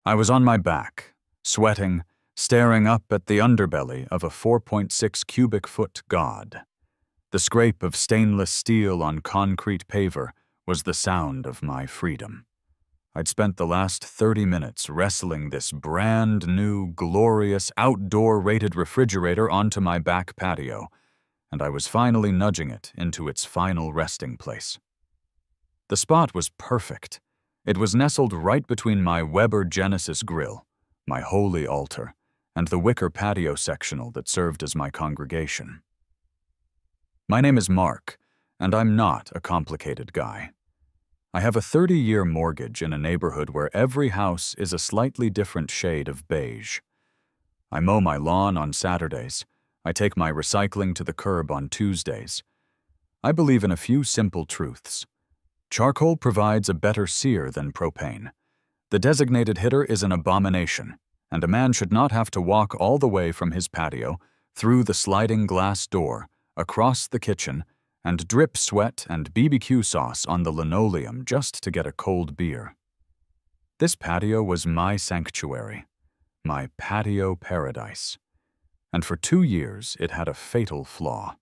I was on my back, sweating, staring up at the underbelly of a 4.6 cubic foot god. The scrape of stainless steel on concrete paver was the sound of my freedom. I'd spent the last 30 minutes wrestling this brand new, glorious, outdoor-rated refrigerator onto my back patio, and I was finally nudging it into its final resting place. The spot was perfect. It was nestled right between my Weber Genesis grill, my holy altar, and the wicker patio sectional that served as my congregation. My name is Mark, and I'm not a complicated guy. I have a 30-year mortgage in a neighborhood where every house is a slightly different shade of beige. I mow my lawn on Saturdays. I take my recycling to the curb on Tuesdays. I believe in a few simple truths. Charcoal provides a better sear than propane. The designated hitter is an abomination, and a man should not have to walk all the way from his patio, through the sliding glass door, across the kitchen, and drip sweat and BBQ sauce on the linoleum just to get a cold beer. This patio was my sanctuary, my patio paradise, and for 2 years it had a fatal flaw.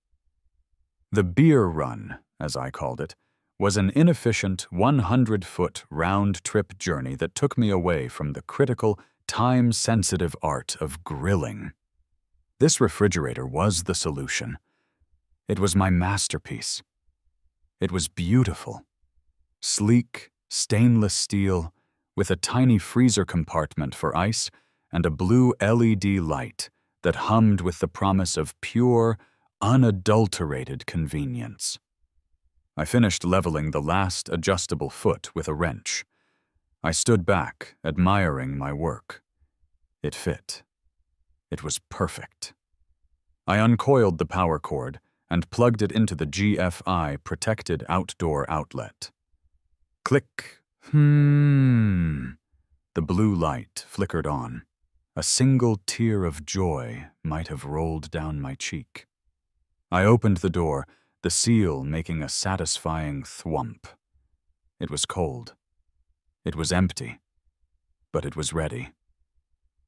The beer run, as I called it, was an inefficient 100-foot round-trip journey that took me away from the critical, time-sensitive art of grilling. This refrigerator was the solution. It was my masterpiece. It was beautiful. Sleek, stainless steel, with a tiny freezer compartment for ice and a blue LED light that hummed with the promise of pure, unadulterated convenience. I finished leveling the last adjustable foot with a wrench. I stood back, admiring my work. It fit. It was perfect. I uncoiled the power cord and plugged it into the GFI protected outdoor outlet. Click. The blue light flickered on. A single tear of joy might have rolled down my cheek. I opened the door, the seal making a satisfying thwump. It was cold. It was empty. But it was ready.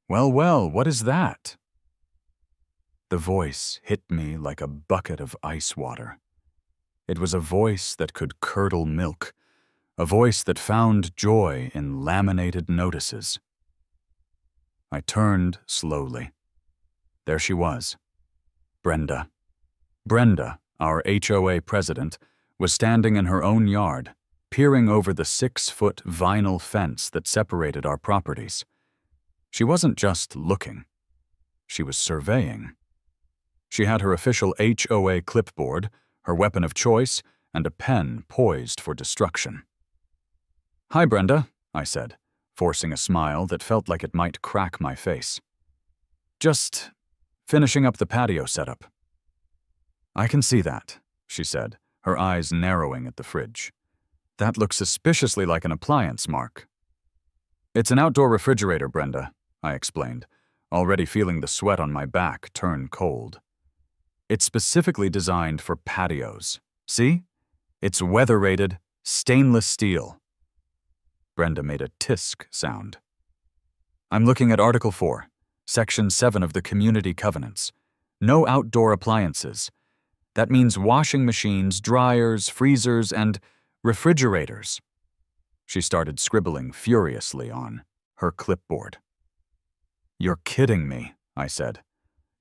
Well, well, what is that? The voice hit me like a bucket of ice water. It was a voice that could curdle milk, a voice that found joy in laminated notices. I turned slowly. There she was, Brenda. Brenda, our HOA president, was standing in her own yard, peering over the 6-foot vinyl fence that separated our properties. She wasn't just looking. She was surveying. She had her official HOA clipboard, her weapon of choice, and a pen poised for destruction. "Hi, Brenda," I said, forcing a smile that felt like it might crack my face. "Just finishing up the patio setup." "I can see that," she said, her eyes narrowing at the fridge. "That looks suspiciously like an appliance, Mark." "It's an outdoor refrigerator, Brenda," I explained, already feeling the sweat on my back turn cold. "It's specifically designed for patios. See? It's weather-rated, stainless steel." Brenda made a tisk sound. "I'm looking at Article 4, Section 7 of the Community Covenants. No outdoor appliances. That means washing machines, dryers, freezers, and refrigerators." She started scribbling furiously on her clipboard. "You're kidding me," I said.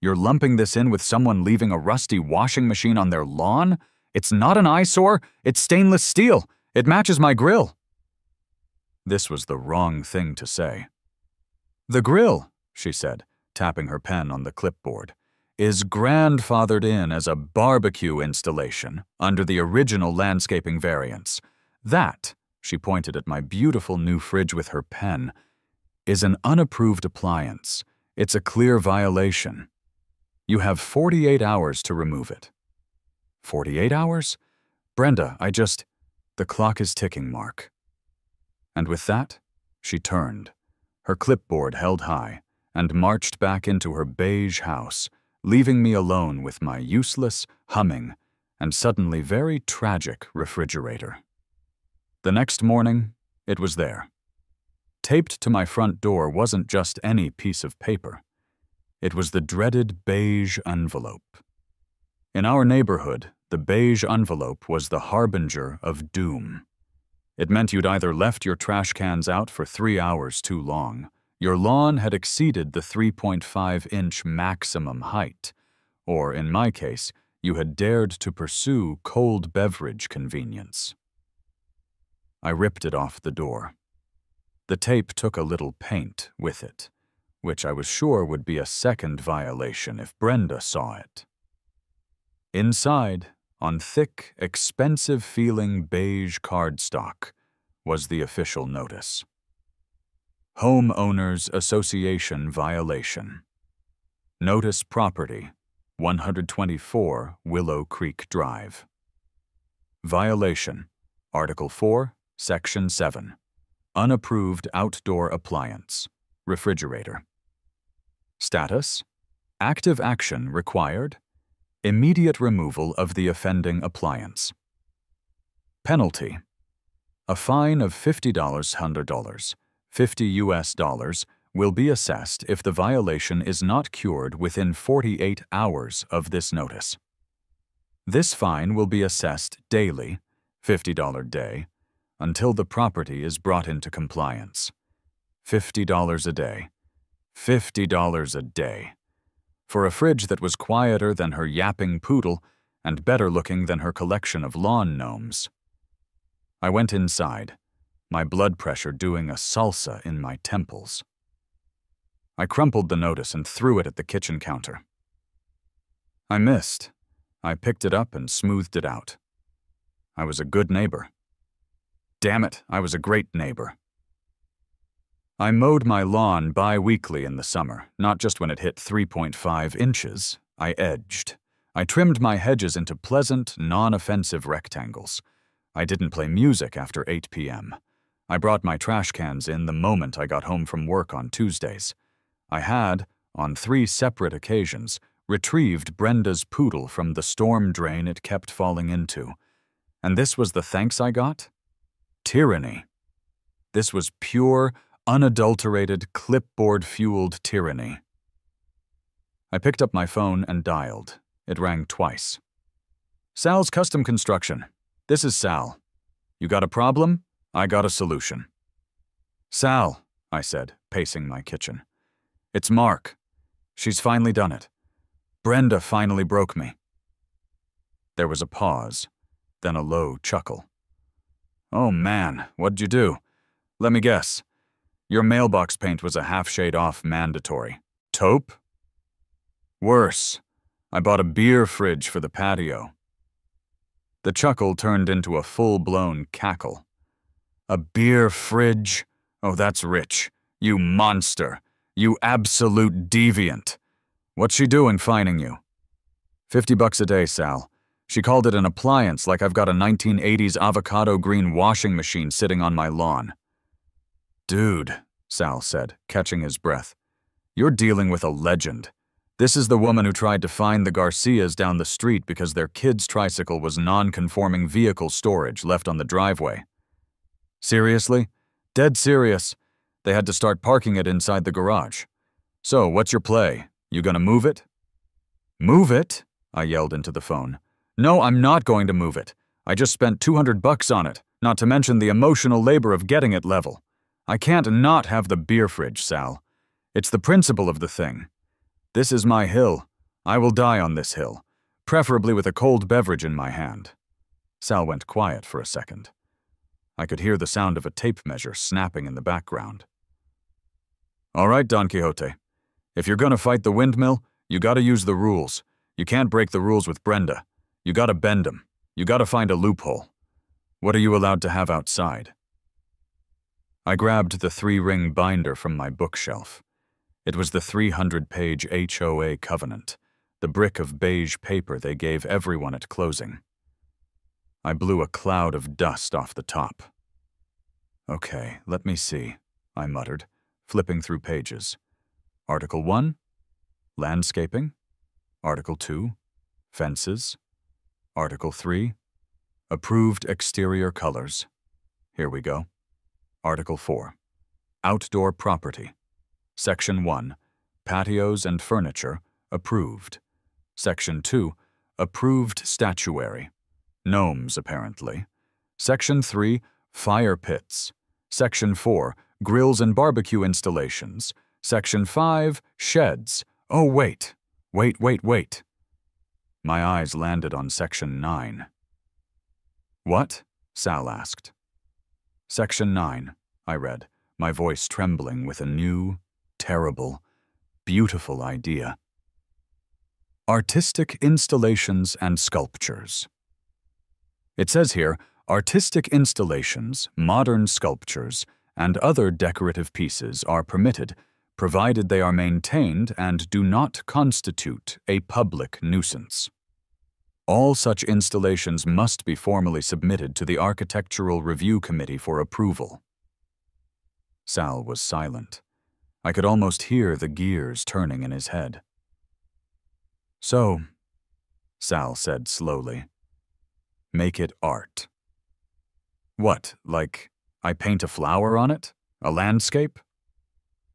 "You're lumping this in with someone leaving a rusty washing machine on their lawn? It's not an eyesore, it's stainless steel. It matches my grill." This was the wrong thing to say. "The grill," she said, tapping her pen on the clipboard, "is grandfathered in as a barbecue installation under the original landscaping variants. That," she pointed at my beautiful new fridge with her pen, "is an unapproved appliance. It's a clear violation. You have 48 hours to remove it." 48 hours? Brenda, the clock is ticking, Mark. And with that, she turned, her clipboard held high, and marched back into her beige house, leaving me alone with my useless, humming, and suddenly very tragic refrigerator. The next morning, it was there. Taped to my front door wasn't just any piece of paper. It was the dreaded beige envelope. In our neighborhood, the beige envelope was the harbinger of doom. It meant you'd either left your trash cans out for 3 hours too long, your lawn had exceeded the 3.5-inch maximum height, or, in my case, you had dared to pursue cold beverage convenience. I ripped it off the door. The tape took a little paint with it, which I was sure would be a second violation if Brenda saw it. Inside, on thick, expensive-feeling beige cardstock, was the official notice. Homeowners Association violation. Notice property, 124 Willow Creek Drive. Violation, Article 4, Section 7. Unapproved outdoor appliance, refrigerator. Status, active action required, immediate removal of the offending appliance. Penalty, a fine of $50, $100, $50 US will be assessed if the violation is not cured within 48 hours of this notice. This fine will be assessed daily, $50 day, until the property is brought into compliance. $50 a day. $50 a day. For a fridge that was quieter than her yapping poodle and better looking than her collection of lawn gnomes. I went inside, my blood pressure doing a salsa in my temples. I crumpled the notice and threw it at the kitchen counter. I missed. I picked it up and smoothed it out. I was a good neighbor. Damn it, I was a great neighbor. I mowed my lawn bi-weekly in the summer, not just when it hit 3.5 inches. I edged. I trimmed my hedges into pleasant, non-offensive rectangles. I didn't play music after 8 p.m. I brought my trash cans in the moment I got home from work on Tuesdays. I had, on 3 separate occasions, retrieved Brenda's poodle from the storm drain it kept falling into. And this was the thanks I got? Tyranny. This was pure, unadulterated, clipboard-fueled tyranny. I picked up my phone and dialed. It rang twice. Sal's Custom Construction. This is Sal. You got a problem? I got a solution. Sal, I said, pacing my kitchen. It's Mark. She's finally done it. Brenda finally broke me. There was a pause, then a low chuckle. Oh man, what'd you do? Let me guess. Your mailbox paint was a half shade off mandatory. Taupe? Worse. I bought a beer fridge for the patio. The chuckle turned into a full-blown cackle. A beer fridge? Oh, that's rich. You monster. You absolute deviant. What's she doing fining you? $50 a day, Sal. She called it an appliance like I've got a 1980s avocado green washing machine sitting on my lawn. Dude, Sal said, catching his breath. You're dealing with a legend. This is the woman who tried to fine the Garcias down the street because their kid's tricycle was non-conforming vehicle storage left on the driveway. Seriously? Dead serious. They had to start parking it inside the garage. So, what's your play? You gonna move it? Move it? I yelled into the phone. No, I'm not going to move it. I just spent $200 on it, not to mention the emotional labor of getting it level. I can't not have the beer fridge, Sal. It's the principle of the thing. This is my hill. I will die on this hill, preferably with a cold beverage in my hand. Sal went quiet for a second. I could hear the sound of a tape measure snapping in the background. All right, Don Quixote. If you're gonna fight the windmill, you gotta use the rules. You can't break the rules with Brenda. You gotta bend them. You gotta find a loophole. What are you allowed to have outside? I grabbed the 3-ring binder from my bookshelf. It was the 300-page HOA covenant, the brick of beige paper they gave everyone at closing. I blew a cloud of dust off the top. Okay, let me see, I muttered, flipping through pages. Article 1, landscaping. Article 2, fences. Article 3, approved exterior colors. Here we go. Article 4, Outdoor Property. Section 1. Patios and Furniture. Approved. Section 2. Approved Statuary. Gnomes, apparently. Section 3. Fire pits. Section 4. Grills and barbecue installations. Section 5. Sheds. Oh, wait. Wait. My eyes landed on Section 9. What? Sal asked. Section 9, I read, my voice trembling with a new, terrible, beautiful idea. Artistic installations and sculptures. It says here, artistic installations, modern sculptures, and other decorative pieces are permitted, provided they are maintained and do not constitute a public nuisance. All such installations must be formally submitted to the Architectural Review Committee for approval. Sal was silent. I could almost hear the gears turning in his head. So, Sal said slowly, make it art. What, like I paint a flower on it? A landscape?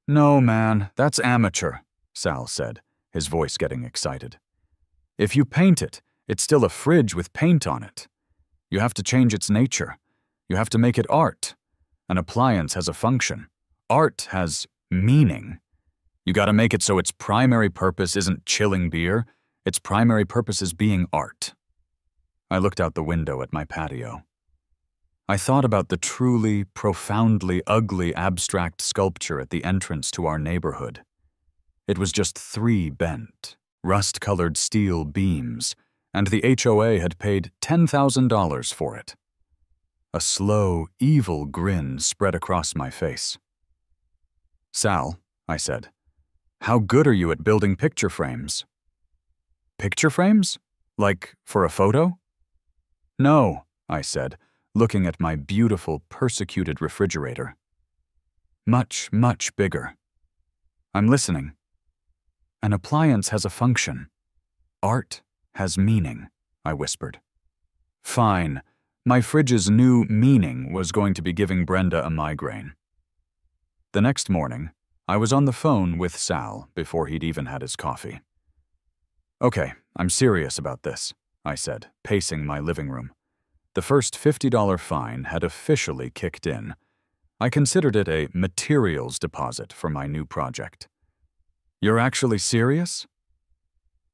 No, man, that's amateur, Sal said, his voice getting excited. If you paint it, it's still a fridge with paint on it. You have to change its nature. You have to make it art. An appliance has a function. Art has meaning. You gotta make it so its primary purpose isn't chilling beer. Its primary purpose is being art. I looked out the window at my patio. I thought about the truly, profoundly ugly abstract sculpture at the entrance to our neighborhood. It was just 3 bent, rust-colored steel beams, and the HOA had paid $10,000 for it. A slow, evil grin spread across my face. Sal, I said, how good are you at building picture frames? Picture frames? Like for a photo? No, I said, looking at my beautiful, persecuted refrigerator. Much, much bigger. I'm listening. An appliance has a function. Art has meaning, I whispered. Fine. My fridge's new meaning was going to be giving Brenda a migraine. The next morning, I was on the phone with Sal before he'd even had his coffee. Okay, I'm serious about this, I said, pacing my living room. The first $50 fine had officially kicked in. I considered it a materials deposit for my new project. You're actually serious?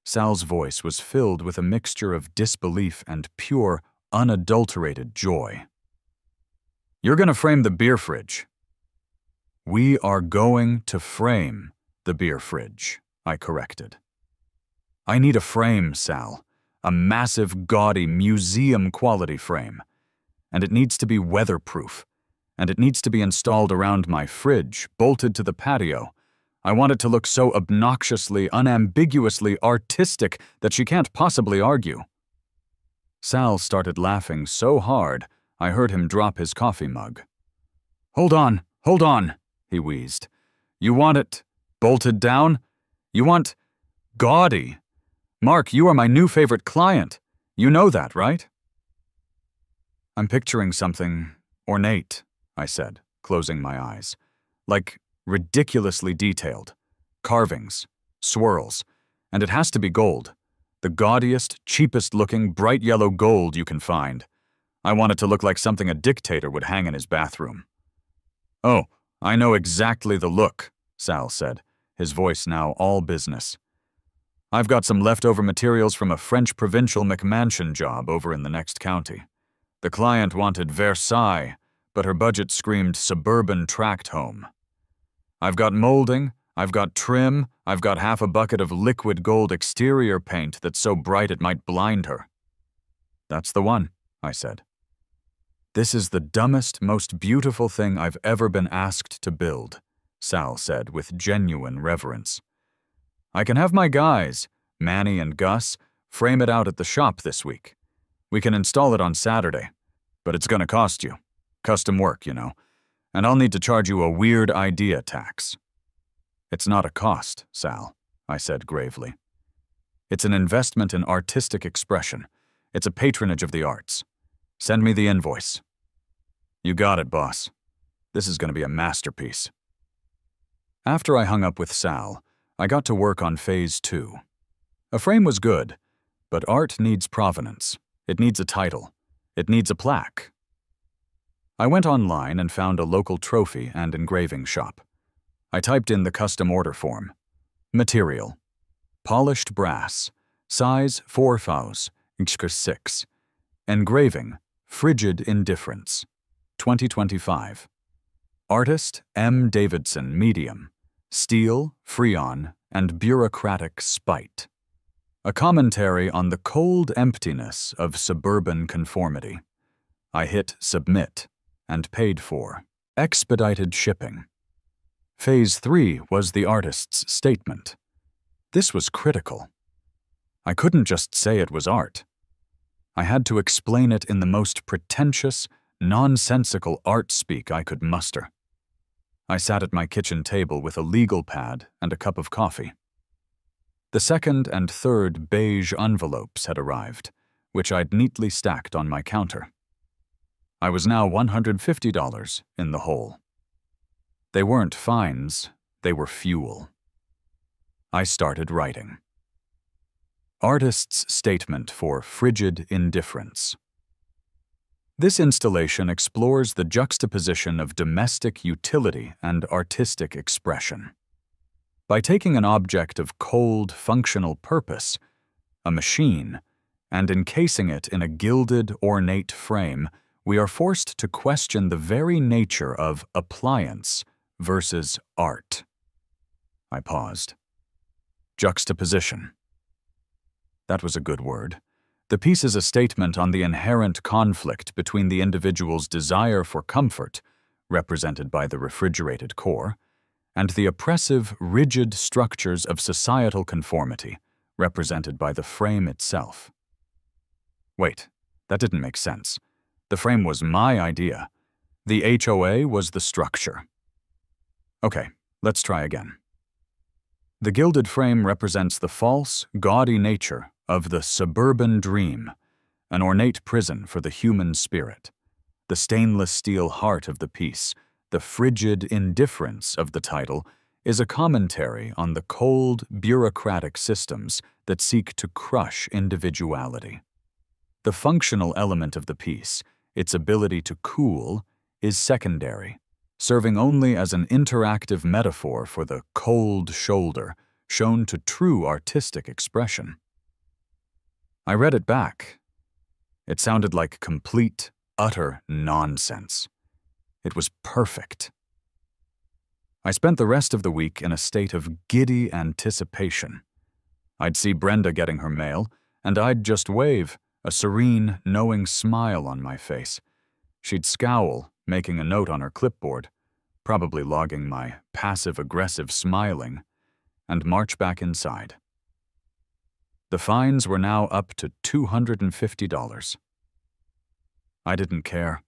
Sal's voice was filled with a mixture of disbelief and pure, unadulterated joy. You're gonna frame the beer fridge. We are going to frame the beer fridge, I corrected. I need a frame, Sal. A massive, gaudy, museum-quality frame. And it needs to be weatherproof. And it needs to be installed around my fridge, bolted to the patio. I want it to look so obnoxiously, unambiguously artistic that she can't possibly argue. Sal started laughing so hard, I heard him drop his coffee mug. Hold on, he wheezed. You want it bolted down? You want gaudy? Mark, you are my new favorite client. You know that, right? I'm picturing something ornate, I said, closing my eyes. Like ridiculously detailed. Carvings, swirls, and it has to be gold. The gaudiest, cheapest-looking, bright yellow gold you can find. I want it to look like something a dictator would hang in his bathroom. Oh, I know exactly the look, Sal said, his voice now all business. I've got some leftover materials from a French provincial McMansion job over in the next county. The client wanted Versailles, but her budget screamed suburban tract home. I've got molding, I've got trim, I've got half a bucket of liquid gold exterior paint that's so bright it might blind her. That's the one, I said. This is the dumbest, most beautiful thing I've ever been asked to build, Sal said with genuine reverence. I can have my guys, Manny and Gus, frame it out at the shop this week. We can install it on Saturday, but it's gonna cost you. Custom work, you know. And I'll need to charge you a weird idea tax. It's not a cost, Sal, I said gravely. It's an investment in artistic expression. It's a patronage of the arts. Send me the invoice. You got it, boss. This is gonna be a masterpiece. After I hung up with Sal, I got to work on Phase 2. A frame was good, but art needs provenance. It needs a title. It needs a plaque. I went online and found a local trophy and engraving shop. I typed in the custom order form. Material: polished brass, size 4 faus, 6. Engraving: frigid indifference, 2025. Artist: M. Davidson, medium. Steel, freon, and bureaucratic spite. A commentary on the cold emptiness of suburban conformity. I hit submit and paid for. Expedited shipping. Phase 3 was the artist's statement. This was critical. I couldn't just say it was art. I had to explain it in the most pretentious, nonsensical art speak I could muster. I sat at my kitchen table with a legal pad and a cup of coffee. The second and third beige envelopes had arrived, which I'd neatly stacked on my counter. I was now $150 in the hole. They weren't fines, they were fuel. I started writing. Artist's statement for frigid indifference. This installation explores the juxtaposition of domestic utility and artistic expression. By taking an object of cold, functional purpose, a machine, and encasing it in a gilded, ornate frame, we are forced to question the very nature of appliance versus art. I paused. Juxtaposition. That was a good word. The piece is a statement on the inherent conflict between the individual's desire for comfort, represented by the refrigerated core, and the oppressive, rigid structures of societal conformity, represented by the frame itself. Wait, that didn't make sense. The frame was my idea. The HOA was the structure. Okay, let's try again. The gilded frame represents the false, gaudy nature of the suburban dream, an ornate prison for the human spirit. The stainless steel heart of the piece, the frigid indifference of the title, is a commentary on the cold, bureaucratic systems that seek to crush individuality. The functional element of the piece, its ability to cool, is secondary, serving only as an interactive metaphor for the cold shoulder shown to true artistic expression. I read it back. It sounded like complete, utter nonsense. It was perfect. I spent the rest of the week in a state of giddy anticipation. I'd see Brenda getting her mail, and I'd just wave, a serene, knowing smile on my face. She'd scowl, making a note on her clipboard, probably logging my passive-aggressive smiling, and march back inside. The fines were now up to $250. I didn't care.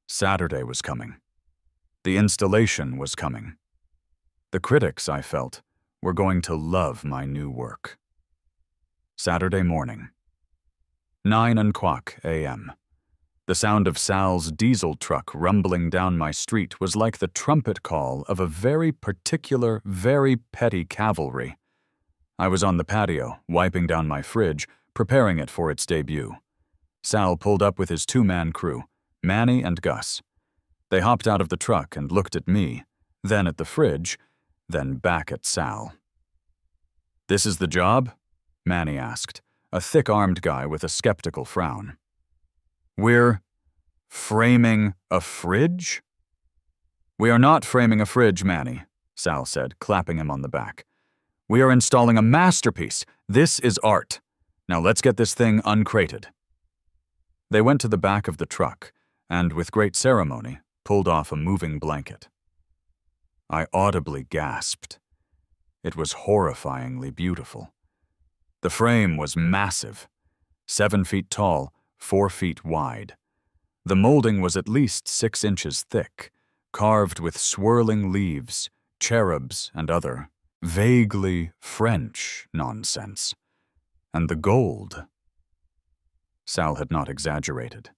Saturday was coming. The installation was coming. The critics, I felt, were going to love my new work. Saturday morning. 9:00 a.m. The sound of Sal's diesel truck rumbling down my street was like the trumpet call of a very particular, very petty cavalry. I was on the patio, wiping down my fridge, preparing it for its debut. Sal pulled up with his two-man crew, Manny and Gus. They hopped out of the truck and looked at me, then at the fridge, then back at Sal. "This is the job?" Manny asked, a thick-armed guy with a skeptical frown. "We're framing a fridge?" "We are not framing a fridge, Manny," Sal said, clapping him on the back. "We are installing a masterpiece. This is art. Now let's get this thing uncrated." They went to the back of the truck and, with great ceremony, pulled off a moving blanket. I audibly gasped. It was horrifyingly beautiful. The frame was massive, 7 feet tall, 4 feet wide. The molding was at least 6 inches thick, carved with swirling leaves, cherubs, and other vaguely French nonsense. And the gold. Sal had not exaggerated.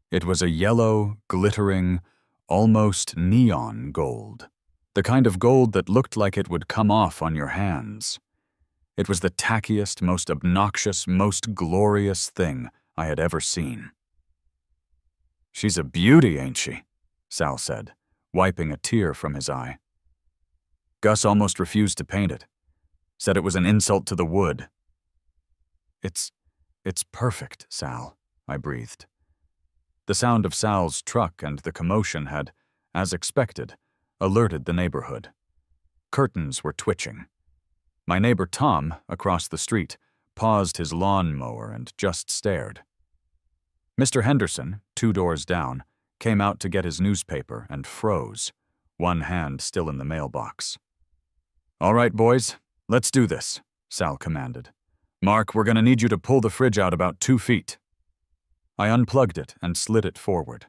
It was a yellow, glittering, almost neon gold, The kind of gold that looked like it would come off on your hands. It was the tackiest, most obnoxious, most glorious thing I had ever seen. "She's a beauty, ain't she?" Sal said, wiping a tear from his eye. "Gus almost refused to paint it. Said it was an insult to the wood." It's perfect, Sal," I breathed. The sound of Sal's truck and the commotion had, as expected, alerted the neighborhood. Curtains were twitching. My neighbor Tom, across the street, paused his lawn mower and just stared. Mr. Henderson, 2 doors down, came out to get his newspaper and froze, one hand still in the mailbox. "All right, boys, let's do this," Sal commanded. "Mark, we're gonna need you to pull the fridge out about 2 feet." I unplugged it and slid it forward.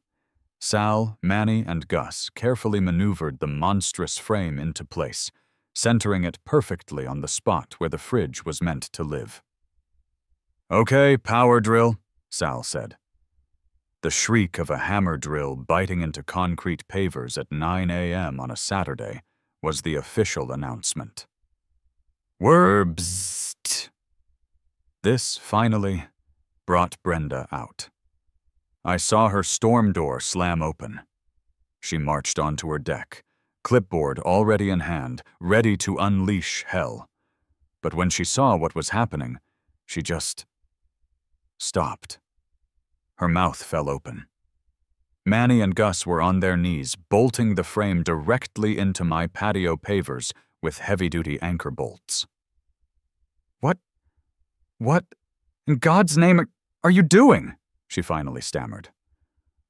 Sal, Manny, and Gus carefully maneuvered the monstrous frame into place, centering it perfectly on the spot where the fridge was meant to live. "Okay, power drill," Sal said. The shriek of a hammer drill biting into concrete pavers at 9 a.m. on a Saturday was the official announcement. "Werbst." This, finally, brought Brenda out. I saw her storm door slam open. She marched onto her deck, clipboard already in hand, ready to unleash hell. But when she saw what was happening, she just stopped. Her mouth fell open. Manny and Gus were on their knees, bolting the frame directly into my patio pavers with heavy-duty anchor bolts. What in God's name are you doing?" she finally stammered.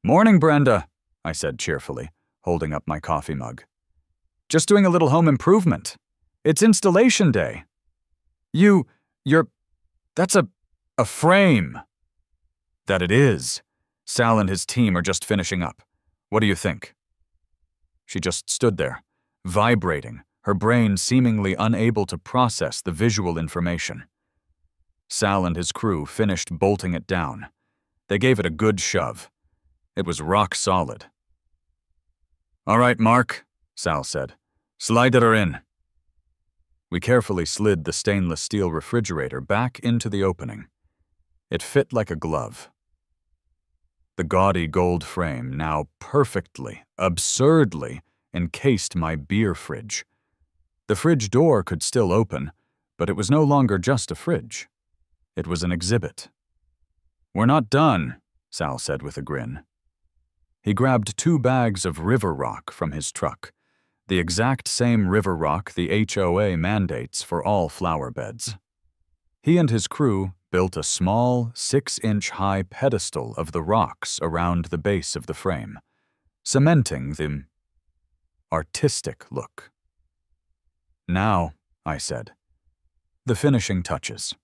"Morning, Brenda," I said cheerfully, holding up my coffee mug. "Just doing a little home improvement. It's installation day." That's a frame." "That it is. Sal and his team are just finishing up. What do you think?" She just stood there, vibrating, her brain seemingly unable to process the visual information. Sal and his crew finished bolting it down. They gave it a good shove. It was rock solid. "All right, Mark," Sal said. "Slide her in." We carefully slid the stainless steel refrigerator back into the opening. It fit like a glove. The gaudy gold frame now perfectly, absurdly encased my beer fridge. The fridge door could still open, but it was no longer just a fridge. It was an exhibit. "We're not done," Sal said with a grin. He grabbed 2 bags of river rock from his truck, the exact same river rock the HOA mandates for all flower beds. He and his crew built a small, 6-inch-high pedestal of the rocks around the base of the frame, cementing the artistic look. "Now," I said, "the finishing touches."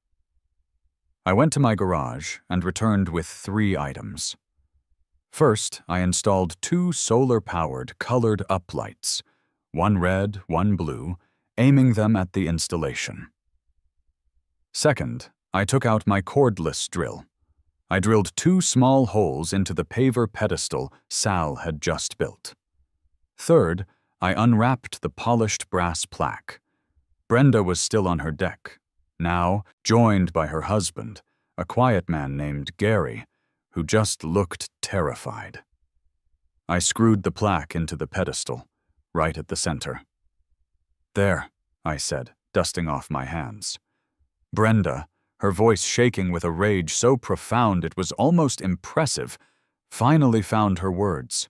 I went to my garage and returned with 3 items. First, I installed 2 solar-powered colored uplights, one red, one blue, aiming them at the installation. Second, I took out my cordless drill. I drilled 2 small holes into the paver pedestal Sal had just built. Third, I unwrapped the polished brass plaque. Brenda was still on her deck, now joined by her husband, a quiet man named Gary, who just looked terrified. I screwed the plaque into the pedestal, right at the center. "There," I said, dusting off my hands. Brenda, her voice shaking with a rage so profound it was almost impressive, finally found her words.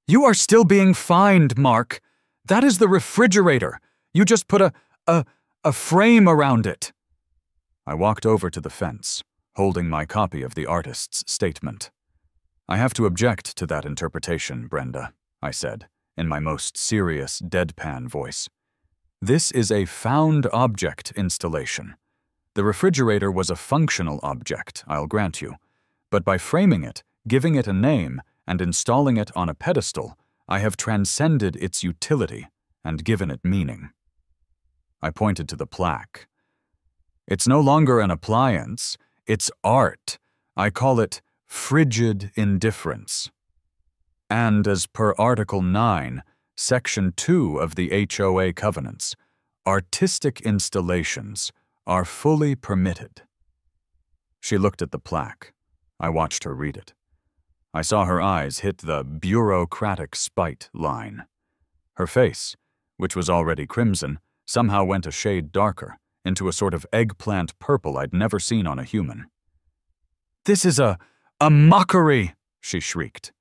"You are still being fined, Mark. That is the refrigerator. You just put a frame around it." I walked over to the fence, holding my copy of the artist's statement. "I have to object to that interpretation, Brenda," I said, in my most serious, deadpan voice. "This is a found object installation. The refrigerator was a functional object, I'll grant you, but by framing it, giving it a name, and installing it on a pedestal, I have transcended its utility and given it meaning." I pointed to the plaque. "It's no longer an appliance, it's art. I call it frigid indifference. And as per Article 9, Section 2 of the HOA covenants. Artistic installations are fully permitted. She looked at the plaque. I watched her read it. I saw her eyes hit the bureaucratic spite line. Her face, which was already crimson, somehow went a shade darker, into a sort of eggplant purple I'd never seen on a human. "This is a mockery," she shrieked.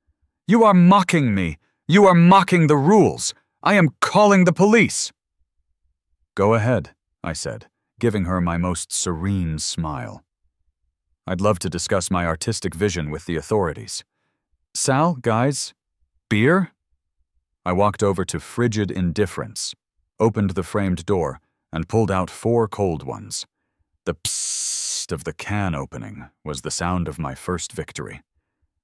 "You are mocking me. You are mocking the rules. I am calling the police." "Go ahead," I said, giving her my most serene smile. I'd love to discuss my artistic vision with the authorities. "Sal, guys, beer?" I walked over to Frigid Indifference, opened the framed door, and pulled out 4 cold ones. The psst of the can opening was the sound of my first victory.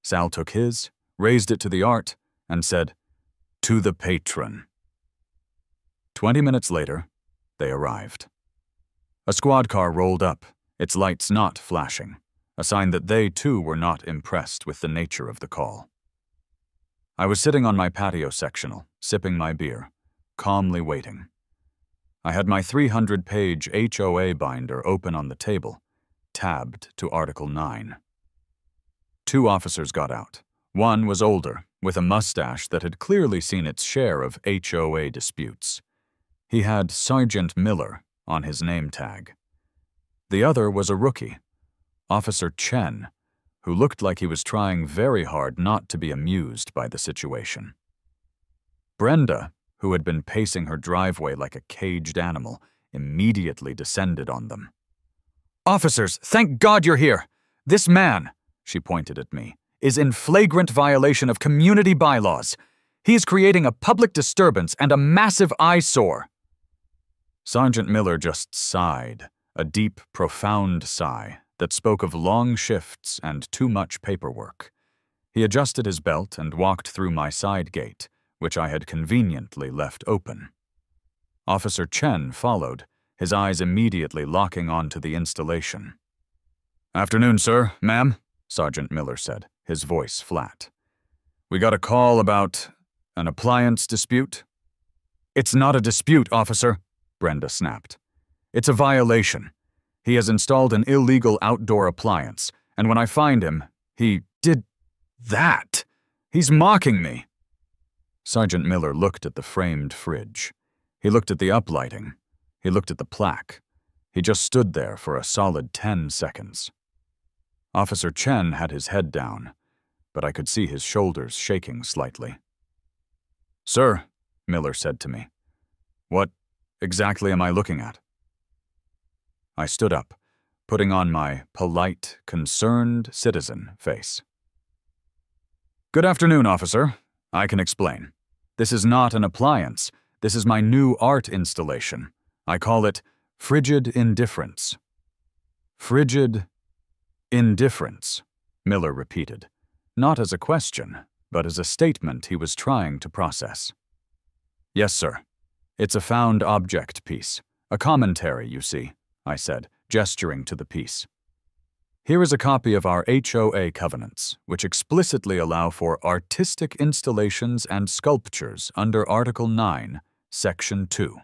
Sal took his, raised it to the art, and said, "To the patron." 20 minutes later, they arrived. A squad car rolled up, its lights not flashing, a sign that they too were not impressed with the nature of the call. I was sitting on my patio sectional, sipping my beer, calmly waiting. I had my 300-page HOA binder open on the table, tabbed to Article 9. 2 officers got out. One was older, with a mustache that had clearly seen its share of HOA disputes. He had Sergeant Miller on his name tag. The other was a rookie, Officer Chen, who looked like he was trying very hard not to be amused by the situation. Brenda, who had been pacing her driveway like a caged animal, immediately descended on them. "Officers, thank God you're here! This man," she pointed at me, "is in flagrant violation of community bylaws. He is creating a public disturbance and a massive eyesore." Sergeant Miller just sighed, a deep, profound sigh that spoke of long shifts and too much paperwork. He adjusted his belt and walked through my side gate, which I had conveniently left open. Officer Chen followed, his eyes immediately locking onto the installation. "Afternoon, sir, ma'am," Sergeant Miller said, his voice flat. "We got a call about an appliance dispute." "It's not a dispute, officer," Brenda snapped. "It's a violation. He has installed an illegal outdoor appliance, and when I find him, he did that. He's mocking me." Sergeant Miller looked at the framed fridge. He looked at the uplighting. He looked at the plaque. He just stood there for a solid 10 seconds. Officer Chen had his head down, but I could see his shoulders shaking slightly. "Sir," Miller said to me, "what exactly am I looking at?" I stood up, putting on my polite, concerned citizen face. "Good afternoon, officer. I can explain. This is not an appliance. This is my new art installation. I call it Frigid Indifference." "Frigid Indifference," Miller repeated, not as a question, but as a statement he was trying to process. "Yes, sir. It's a found object piece. A commentary, you see," I said, gesturing to the piece. "Here is a copy of our HOA covenants, which explicitly allow for artistic installations and sculptures under Article 9, Section 2.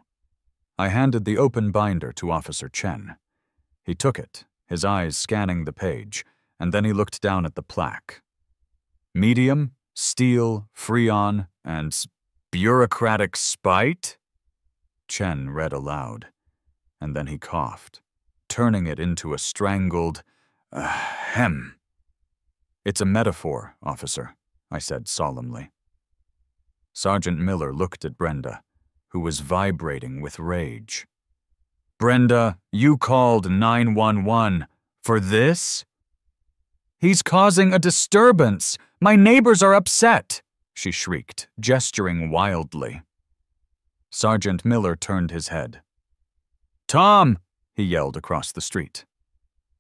I handed the open binder to Officer Chen. He took it, his eyes scanning the page, and then he looked down at the plaque. "Medium, steel, freon, and bureaucratic spite?" Chen read aloud, and then he coughed, turning it into a strangled ahem. "It's a metaphor, officer," I said solemnly. Sergeant Miller looked at Brenda, who was vibrating with rage. "Brenda, you called 911 for this?" "He's causing a disturbance. My neighbors are upset," she shrieked, gesturing wildly. Sergeant Miller turned his head. "Tom!" he yelled across the street.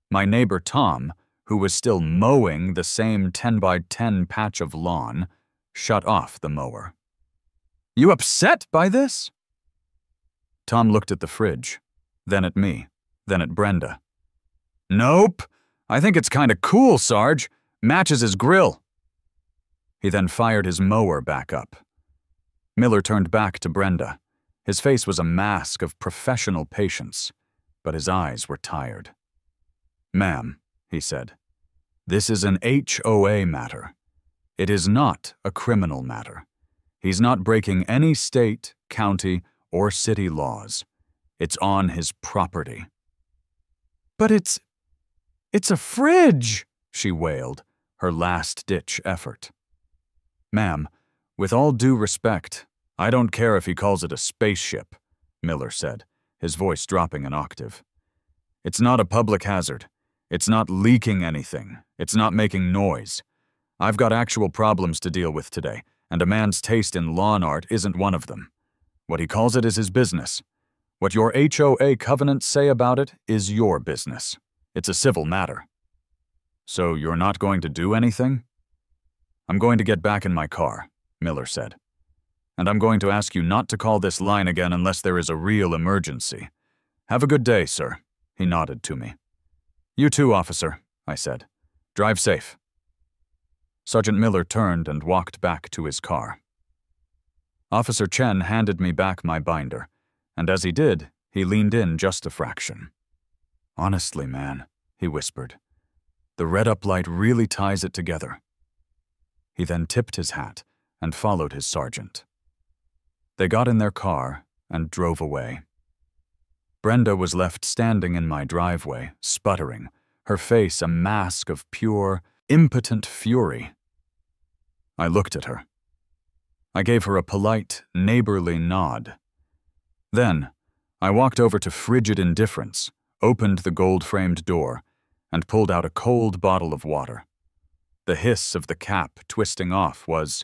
My neighbor Tom, who was still mowing the same 10-by-10 patch of lawn, shut off the mower. "You upset by this?" Tom looked at the fridge, then at me, then at Brenda. "Nope. I think it's kinda cool, Sarge. Matches his grill." He then fired his mower back up. Miller turned back to Brenda. His face was a mask of professional patience, but his eyes were tired. "Ma'am," he said, "this is an HOA matter. It is not a criminal matter. He's not breaking any state, county, or city laws. It's on his property." "But it's a fridge," she wailed, her last-ditch effort. "Ma'am, with all due respect, I don't care if he calls it a spaceship," Miller said, his voice dropping an octave. "It's not a public hazard. It's not leaking anything. It's not making noise. I've got actual problems to deal with today, and a man's taste in lawn art isn't one of them. What he calls it is his business. What your HOA covenants say about it is your business. It's a civil matter." "So you're not going to do anything?" "I'm going to get back in my car," Miller said. "And I'm going to ask you not to call this line again unless there is a real emergency. Have a good day, sir," he nodded to me. "You too, officer," I said. "Drive safe." Sergeant Miller turned and walked back to his car. Officer Chen handed me back my binder, and as he did, he leaned in just a fraction. "Honestly, man," he whispered, "the red-up light really ties it together." He then tipped his hat and followed his sergeant. They got in their car and drove away. Brenda was left standing in my driveway, sputtering, her face a mask of pure, impotent fury. I looked at her. I gave her a polite, neighborly nod. Then, I walked over to frigid indifference, opened the gold-framed door, and pulled out a cold bottle of water. The hiss of the cap twisting off was,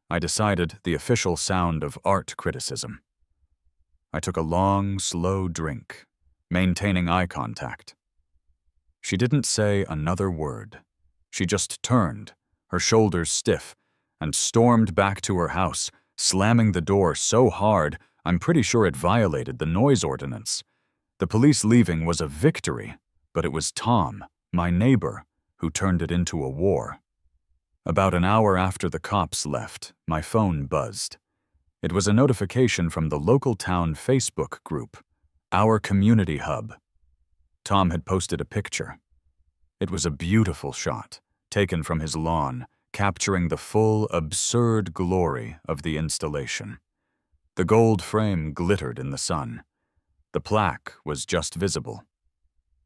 I decided, the official sound of art criticism. I took a long, slow drink, maintaining eye contact. She didn't say another word. She just turned, her shoulders stiff, and stormed back to her house, slamming the door so hard I'm pretty sure it violated the noise ordinance. The police leaving was a victory, but it was Tom, my neighbor, who turned it into a war. About an hour after the cops left, my phone buzzed. It was a notification from the local town Facebook group, Our Community Hub. Tom had posted a picture. It was a beautiful shot, taken from his lawn, capturing the full, absurd glory of the installation. The gold frame glittered in the sun. The plaque was just visible.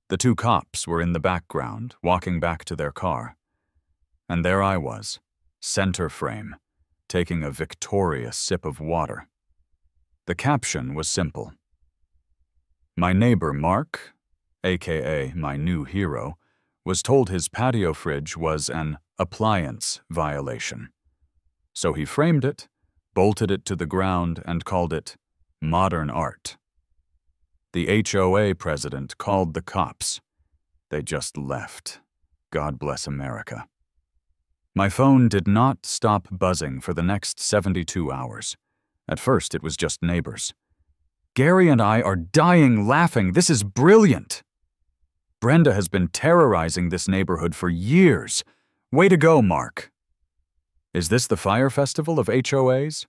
The two cops were in the background, walking back to their car. And there I was, center frame, taking a victorious sip of water. The caption was simple. My neighbor Mark, aka my new hero, was told his patio fridge was an appliance violation. So he framed it, bolted it to the ground, and called it modern art. The HOA president called the cops. They just left. God bless America. My phone did not stop buzzing for the next 72 hours. At first, it was just neighbors. Gary and I are dying laughing. This is brilliant. Brenda has been terrorizing this neighborhood for years. Way to go, Mark. Is this the fire festival of HOAs?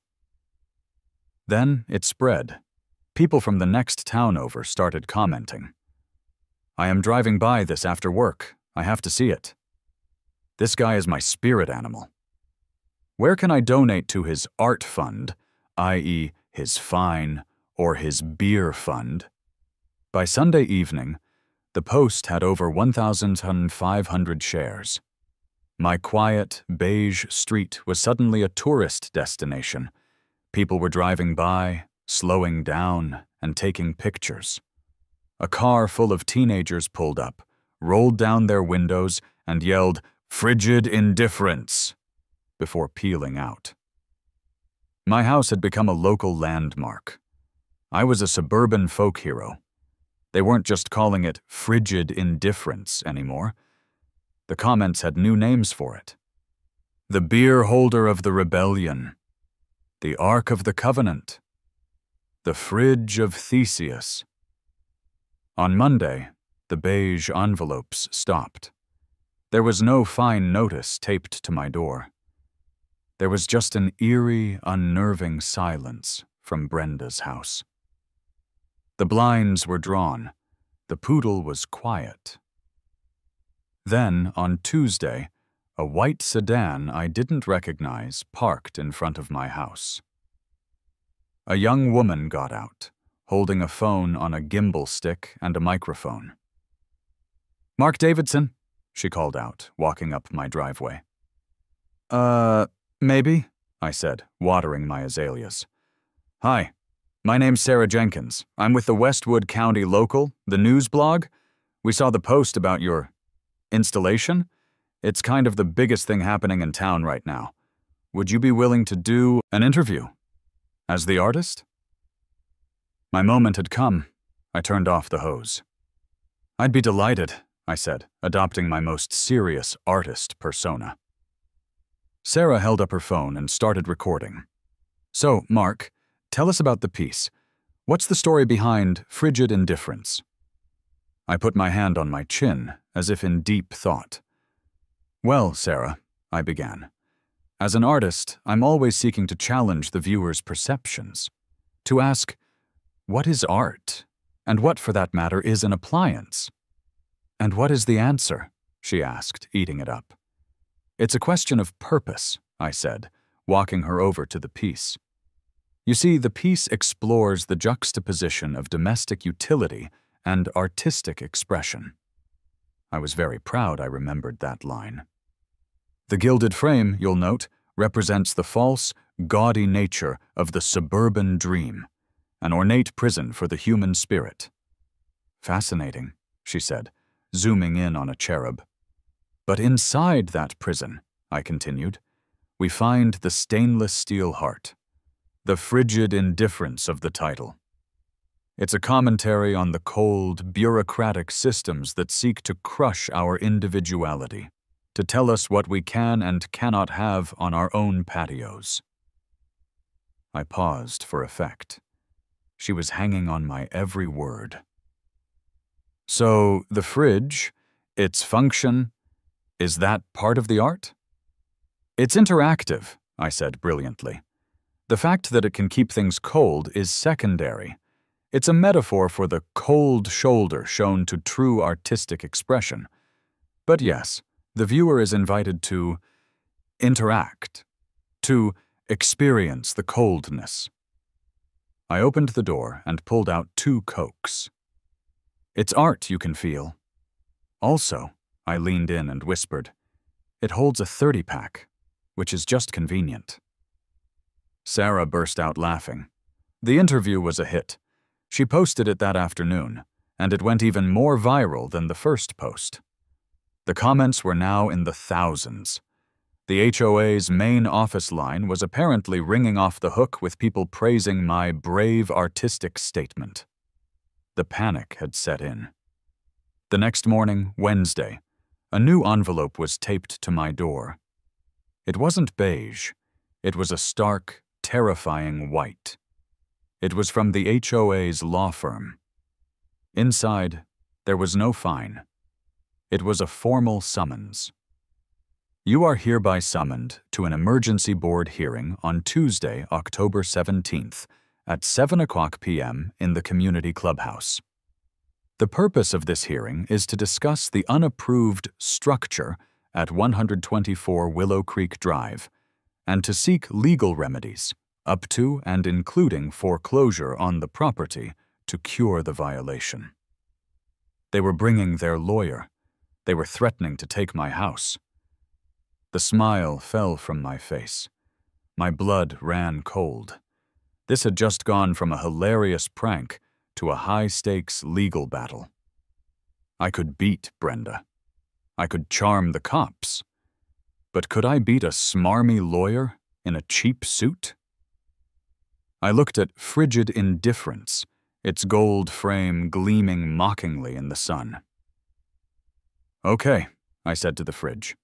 Then it spread. People from the next town over started commenting. I am driving by this after work. I have to see it. This guy is my spirit animal. Where can I donate to his art fund, i.e. his fine or his beer fund? By Sunday evening, the post had over 1,500 shares. My quiet, beige street was suddenly a tourist destination. People were driving by, slowing down, and taking pictures. A car full of teenagers pulled up, rolled down their windows, and yelled, "Frigid indifference," before peeling out. My house had become a local landmark. I was a suburban folk hero. They weren't just calling it frigid indifference anymore. The comments had new names for it. The beer holder of the rebellion. The Ark of the Covenant. The fridge of Theseus. On Monday, the beige envelopes stopped. There was no fine notice taped to my door. There was just an eerie, unnerving silence from Brenda's house. The blinds were drawn. The poodle was quiet. Then, on Tuesday, a white sedan I didn't recognize parked in front of my house. A young woman got out, holding a phone on a gimbal stick and a microphone. "Mark Davidson," she called out, walking up my driveway. Maybe," I said, watering my azaleas. "Hi, my name's Sarah Jenkins. I'm with the Westwood County Local, the news blog. We saw the post about your installation. It's kind of the biggest thing happening in town right now. Would you be willing to do an interview? As the artist?" My moment had come. I turned off the hose. "I'd be delighted," I said, adopting my most serious artist persona. Sarah held up her phone and started recording. "So, Mark, tell us about the piece. What's the story behind Frigid Indifference?" I put my hand on my chin, as if in deep thought. "Well, Sarah," I began, "as an artist, I'm always seeking to challenge the viewer's perceptions. To ask, what is art? And what, for that matter, is an appliance?" "And what is the answer?" she asked, eating it up. "It's a question of purpose," I said, walking her over to the piece. "You see, the piece explores the juxtaposition of domestic utility and artistic expression." I was very proud I remembered that line. "The gilded frame, you'll note, represents the false, gaudy nature of the suburban dream, an ornate prison for the human spirit." "Fascinating," she said, zooming in on a cherub. "But inside that prison," I continued, "we find the stainless steel heart, the frigid indifference of the title. It's a commentary on the cold, bureaucratic systems that seek to crush our individuality, to tell us what we can and cannot have on our own patios." I paused for effect. She was hanging on my every word. "So, the fridge, its function, is that part of the art?" "It's interactive," I said brilliantly. "The fact that it can keep things cold is secondary. It's a metaphor for the cold shoulder shown to true artistic expression. But yes, the viewer is invited to interact, to experience the coldness." I opened the door and pulled out 2 Cokes. "It's art you can feel. Also," I leaned in and whispered, "it holds a 30-pack, which is just convenient." Sarah burst out laughing. The interview was a hit. She posted it that afternoon, and it went even more viral than the first post. The comments were now in the thousands. The HOA's main office line was apparently ringing off the hook with people praising my brave artistic statement. The panic had set in. The next morning, Wednesday, a new envelope was taped to my door. It wasn't beige. It was a stark, terrifying white. It was from the HOA's law firm. Inside, there was no fine. It was a formal summons. "You are hereby summoned to an emergency board hearing on Tuesday, October 17th, at 7:00 p.m. in the community clubhouse. The purpose of this hearing is to discuss the unapproved structure at 124 Willow Creek Drive and to seek legal remedies, up to and including foreclosure on the property, to cure the violation." They were bringing their lawyer. They were threatening to take my house. The smile fell from my face. My blood ran cold. This had just gone from a hilarious prank to a high-stakes legal battle. I could beat Brenda. I could charm the cops. But could I beat a smarmy lawyer in a cheap suit? I looked at Frigid Indifference, its gold frame gleaming mockingly in the sun. "Okay," I said to the fridge.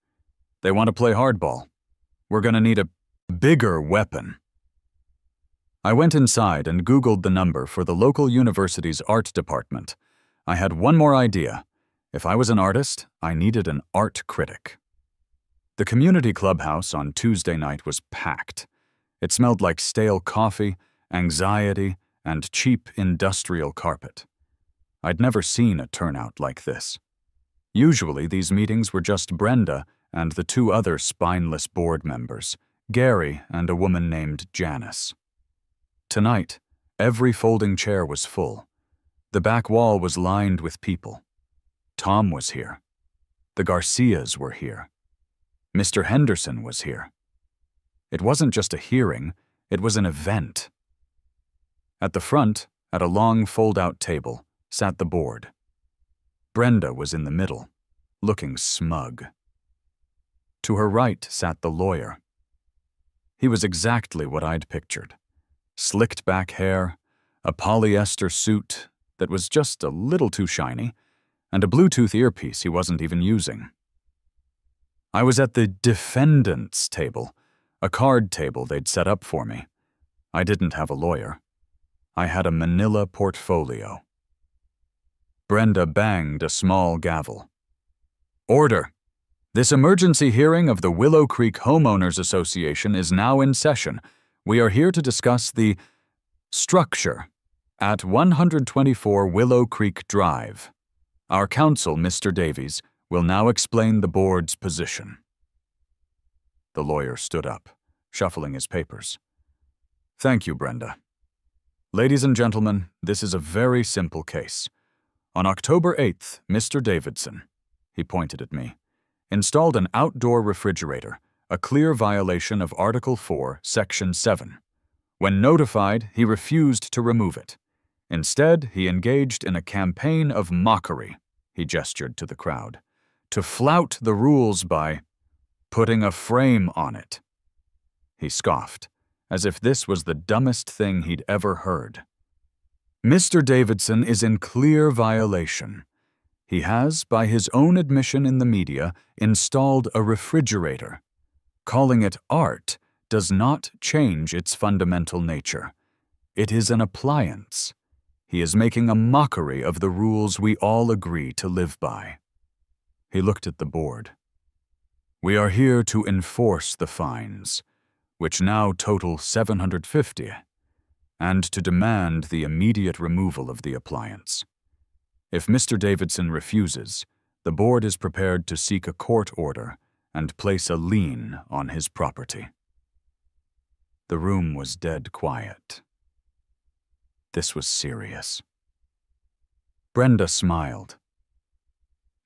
"They want to play hardball. We're gonna need a bigger weapon." I went inside and Googled the number for the local university's art department. I had one more idea. If I was an artist, I needed an art critic. The community clubhouse on Tuesday night was packed. It smelled like stale coffee, anxiety, and cheap industrial carpet. I'd never seen a turnout like this. Usually, these meetings were just Brenda and the two other spineless board members, Gary and a woman named Janice. Tonight, every folding chair was full. The back wall was lined with people. Tom was here. The Garcias were here. Mr. Henderson was here. It wasn't just a hearing, it was an event. At the front, at a long fold-out table, sat the board. Brenda was in the middle, looking smug. To her right sat the lawyer. He was exactly what I'd pictured. Slicked back hair, a polyester suit that was just a little too shiny, and a Bluetooth earpiece he wasn't even using. I was at the defendant's table, a card table they'd set up for me. I didn't have a lawyer. I had a manila portfolio. Brenda banged a small gavel. Order! This emergency hearing of the Willow Creek Homeowners Association is now in session. We are here to discuss the structure at 124 Willow Creek Drive. Our counsel, Mr. Davies, will now explain the board's position. The lawyer stood up, shuffling his papers. Thank you, Brenda. Ladies and gentlemen, this is a very simple case. On October 8th, Mr. Davidson, he pointed at me, installed an outdoor refrigerator, a clear violation of Article 4, Section 7. When notified, he refused to remove it. Instead, he engaged in a campaign of mockery, he gestured to the crowd, to flout the rules by putting a frame on it. He scoffed, as if this was the dumbest thing he'd ever heard. Mr. Davidson is in clear violation. He has, by his own admission in the media, installed a refrigerator. Calling it art does not change its fundamental nature. It is an appliance. He is making a mockery of the rules we all agree to live by. He looked at the board. We are here to enforce the fines, which now total $750, and to demand the immediate removal of the appliance. If Mr. Davidson refuses, the board is prepared to seek a court order and place a lien on his property. The room was dead quiet. This was serious. Brenda smiled.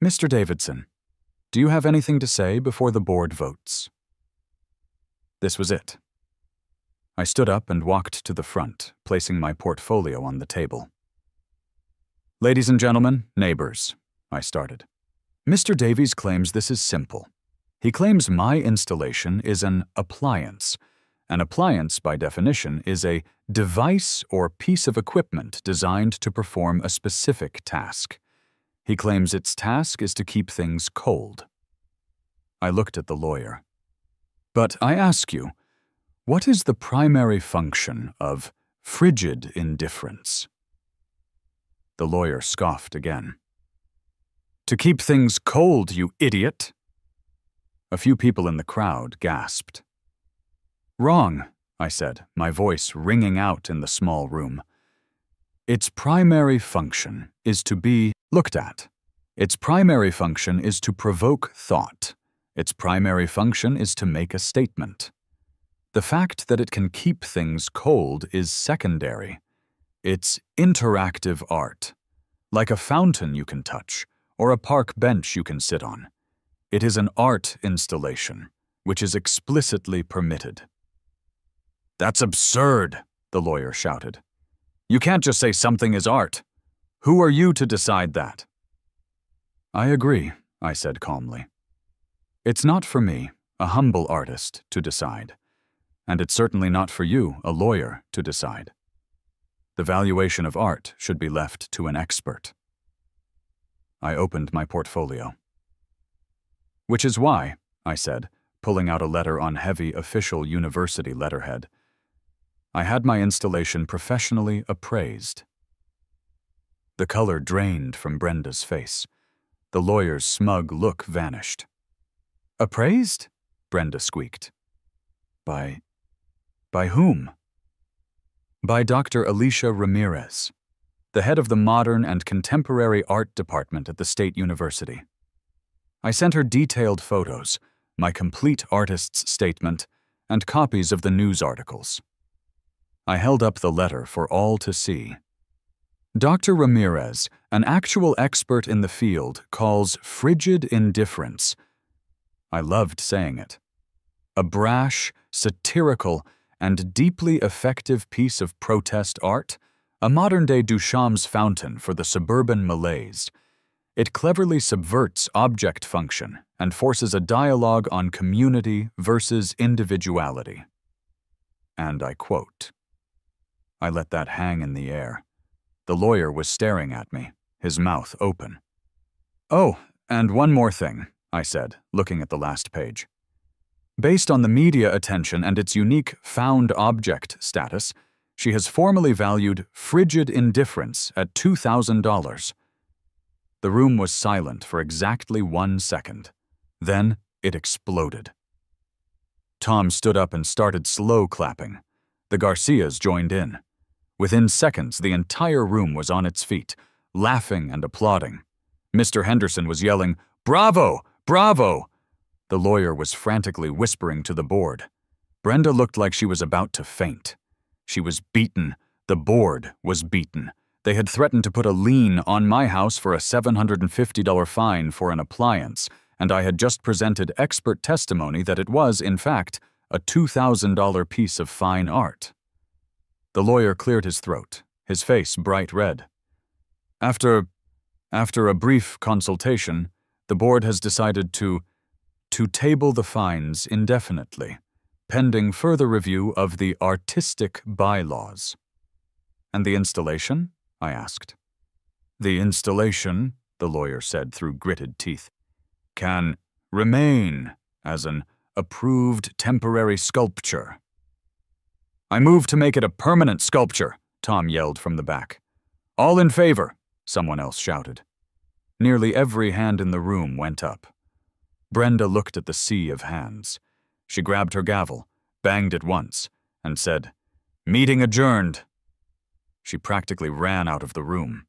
Mr. Davidson, do you have anything to say before the board votes? This was it. I stood up and walked to the front, placing my portfolio on the table. Ladies and gentlemen, neighbors, I started. Mr. Davies claims this is simple. He claims my installation is an appliance. An appliance, by definition, is a device or piece of equipment designed to perform a specific task. He claims its task is to keep things cold. I looked at the lawyer. But I ask you, what is the primary function of frigid indifference? The lawyer scoffed again. To keep things cold, you idiot! A few people in the crowd gasped. Wrong, I said, my voice ringing out in the small room. Its primary function is to be looked at. Its primary function is to provoke thought. Its primary function is to make a statement. The fact that it can keep things cold is secondary. It's interactive art, like a fountain you can touch or a park bench you can sit on. It is an art installation, which is explicitly permitted. That's absurd, the lawyer shouted. You can't just say something is art. Who are you to decide that? I agree, I said calmly. It's not for me, a humble artist, to decide. And it's certainly not for you, a lawyer, to decide. The valuation of art should be left to an expert. I opened my portfolio. Which is why, I said, pulling out a letter on heavy official university letterhead, I had my installation professionally appraised. The color drained from Brenda's face. The lawyer's smug look vanished. Appraised? Brenda squeaked. By whom? By Dr. Alicia Ramirez, the head of the Modern and Contemporary Art Department at the State University. I sent her detailed photos, my complete artist's statement, and copies of the news articles. I held up the letter for all to see. Dr. Ramirez, an actual expert in the field, calls frigid indifference. I loved saying it. A brash, satirical, and deeply effective piece of protest art, a modern-day Duchamp's fountain for the suburban malaise. It cleverly subverts object function and forces a dialogue on community versus individuality. And I quote. I let that hang in the air. The lawyer was staring at me, his mouth open. Oh, and one more thing, I said, looking at the last page. Based on the media attention and its unique found object status, she has formally valued frigid indifference at $2,000. The room was silent for exactly 1 second. Then it exploded. Tom stood up and started slow clapping. The Garcias joined in. Within seconds, the entire room was on its feet, laughing and applauding. Mr. Henderson was yelling, "Bravo! Bravo!" The lawyer was frantically whispering to the board. Brenda looked like she was about to faint. She was beaten. The board was beaten. They had threatened to put a lien on my house for a $750 fine for an appliance, and I had just presented expert testimony that it was, in fact, a $2,000 piece of fine art. The lawyer cleared his throat, his face bright red. After a brief consultation, the board has decided to table the fines indefinitely, pending further review of the artistic bylaws. And the installation? I asked. The installation, the lawyer said through gritted teeth, can remain as an approved temporary sculpture. I move to make it a permanent sculpture, Tom yelled from the back. All in favor, someone else shouted. Nearly every hand in the room went up. Brenda looked at the sea of hands. She grabbed her gavel, banged it once, and said, "Meeting adjourned." She practically ran out of the room.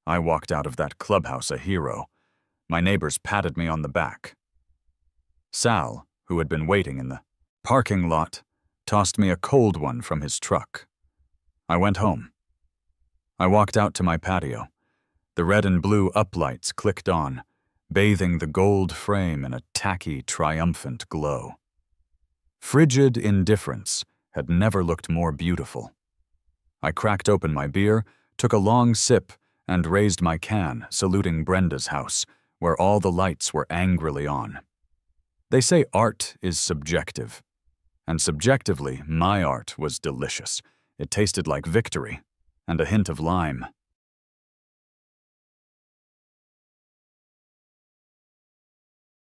I walked out of that clubhouse a hero. My neighbors patted me on the back. Sal, who had been waiting in the parking lot, tossed me a cold one from his truck. I went home. I walked out to my patio. The red and blue uplights clicked on, bathing the gold frame in a tacky, triumphant glow. Frigid indifference had never looked more beautiful. I cracked open my beer, took a long sip, and raised my can, saluting Brenda's house, where all the lights were angrily on. They say art is subjective. And subjectively, my art was delicious. It tasted like victory, and a hint of lime.